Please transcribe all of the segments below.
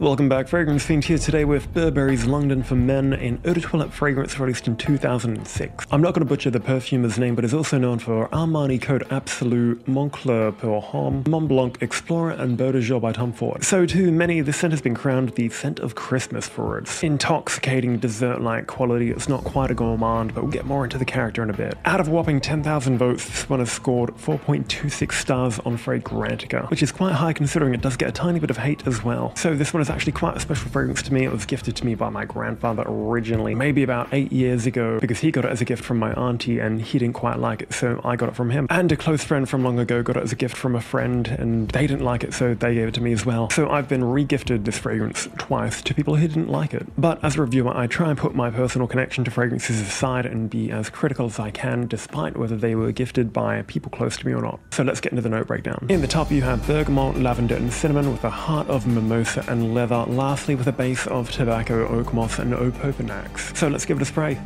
Welcome back, Fragrance Fiend here today with Burberry's London for Men, an eau de toilette fragrance released in 2006. I'm not going to butcher the perfumer's name, but is also known for Armani Code Absolu, Moncler pour Homme, Mont Blanc Explorer, and Beau de Jour by Tom Ford. So to many, this scent has been crowned the scent of Christmas for its intoxicating dessert-like quality. It's not quite a gourmand, but we'll get more into the character in a bit. Out of a whopping 10,000 votes, this one has scored 4.26 stars on Fragrantica, which is quite high considering it does get a tiny bit of hate as well. So this one is actually quite a special fragrance to me. It was gifted to me by my grandfather originally, maybe about 8 years ago, because he got it as a gift from my auntie and he didn't quite like it, so I got it from him. And a close friend from long ago got it as a gift from a friend and they didn't like it, so they gave it to me as well. So I've been re-gifted this fragrance twice to people who didn't like it. But as a reviewer, I try and put my personal connection to fragrances aside and be as critical as I can, despite whether they were gifted by people close to me or not. So let's get into the note breakdown. In the top you have bergamot, lavender and cinnamon with a heart of mimosa and leather, lastly with a base of tobacco, oakmoss and opopanax. So let's give it a spray.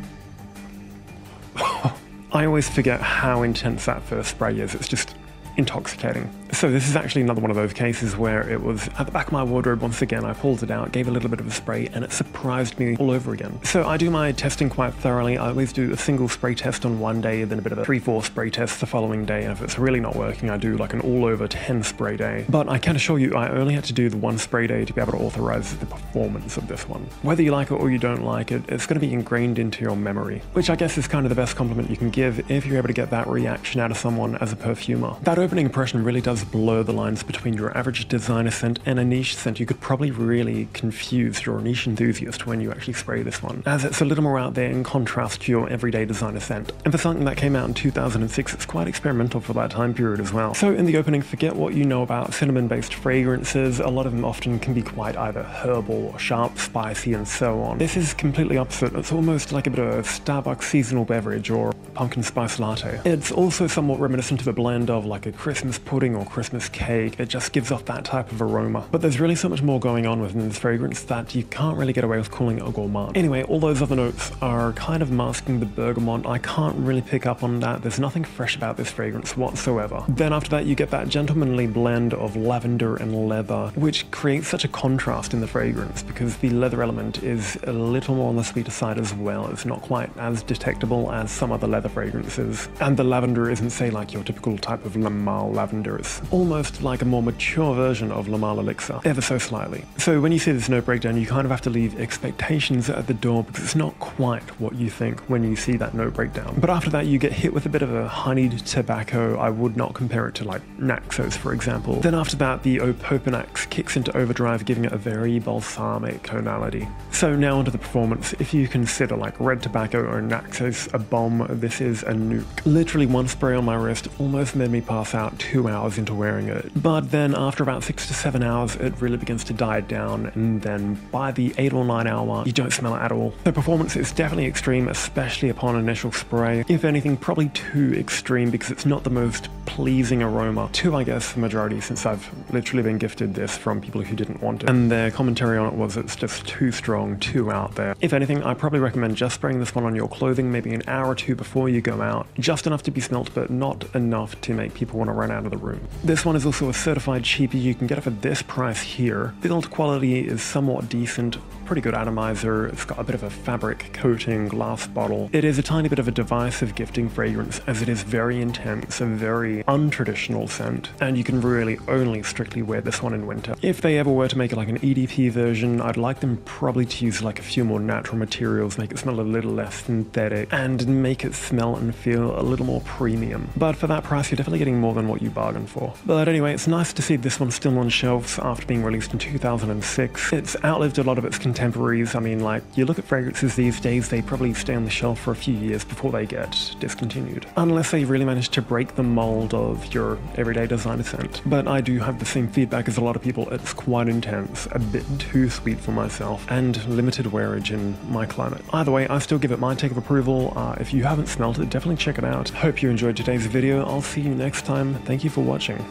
I always forget how intense that first spray is. It's just intoxicating. So this is actually another one of those cases where it was at the back of my wardrobe once again. I pulled it out, gave a little bit of a spray, and it surprised me all over again. So I do my testing quite thoroughly. I always do a single spray test on one day, then a bit of a 3-4 spray test the following day, and if it's really not working, I do like an all-over 10 spray day. But I can assure you, I only had to do the one spray day to be able to authorize the performance of this one. Whether you like it or you don't like it, it's going to be ingrained into your memory, which I guess is kind of the best compliment you can give if you're able to get that reaction out of someone as a perfumer. That opening impression really does blur the lines between your average designer scent and a niche scent. You could probably really confuse your niche enthusiast when you actually spray this one, as it's a little more out there in contrast to your everyday designer scent. And for something that came out in 2006, it's quite experimental for that time period as well. So in the opening, forget what you know about cinnamon-based fragrances. A lot of them often can be quite either herbal or sharp, spicy, and so on. This is completely opposite. It's almost like a bit of a Starbucks seasonal beverage or pumpkin spice latte. It's also somewhat reminiscent of a blend of like a Christmas pudding or Christmas cake. It just gives off that type of aroma. But there's really so much more going on within this fragrance that you can't really get away with calling it a gourmand. Anyway, all those other notes are kind of masking the bergamot. I can't really pick up on that. There's nothing fresh about this fragrance whatsoever. Then after that, you get that gentlemanly blend of lavender and leather, which creates such a contrast in the fragrance because the leather element is a little more on the sweeter side as well. It's not quite as detectable as some other leather fragrances. And the lavender isn't, say, like your typical type of Le Male lavender. It's almost like a more mature version of Le Male Elixir, ever so slightly. So when you see this note breakdown, you kind of have to leave expectations at the door because it's not quite what you think when you see that note breakdown. But after that, you get hit with a bit of a honeyed tobacco. I would not compare it to like Naxos, for example. Then after that, the Opopanax kicks into overdrive, giving it a very balsamic tonality. So now onto the performance. If you consider like red tobacco or Naxos a bomb, this is a nuke. Literally one spray on my wrist almost made me pass out 2 hours into wearing it. But then after about 6 to 7 hours, it really begins to die down, and then by the 8 or 9 hour mark, you don't smell it at all. The performance is definitely extreme, especially upon initial spray. If anything, probably too extreme because it's not the most pleasing aroma. Too, I guess, the majority, since I've literally been gifted this from people who didn't want it. And their commentary on it was it's just too strong, too out there. If anything, I probably recommend just spraying this one on your clothing maybe an hour or two before you go out. Just enough to be smelt, but not enough to make people want to run out of the room. This one is also a certified cheapie. You can get it for this price here. Build quality is somewhat decent, pretty good atomizer. It's got a bit of a fabric coating, glass bottle. It is a tiny bit of a divisive gifting fragrance as it is very intense, a very untraditional scent, and you can really only strictly wear this one in winter. If they ever were to make it like an EDP version, I'd like them probably to use like a few more natural materials, make it smell a little less synthetic, and make it smell and feel a little more premium. But for that price, you're definitely getting more than what you bargained for. But anyway, it's nice to see this one still on shelves after being released in 2006. It's outlived a lot of its contemporaries. I mean, like, you look at fragrances these days, they probably stay on the shelf for a few years before they get discontinued. Unless they really manage to break the mold of your everyday designer scent. But I do have the same feedback as a lot of people. It's quite intense, a bit too sweet for myself, and limited wearage in my climate. Either way, I still give it my take of approval. If you haven't smelled it, definitely check it out. Hope you enjoyed today's video. I'll see you next time. Thank you for watching.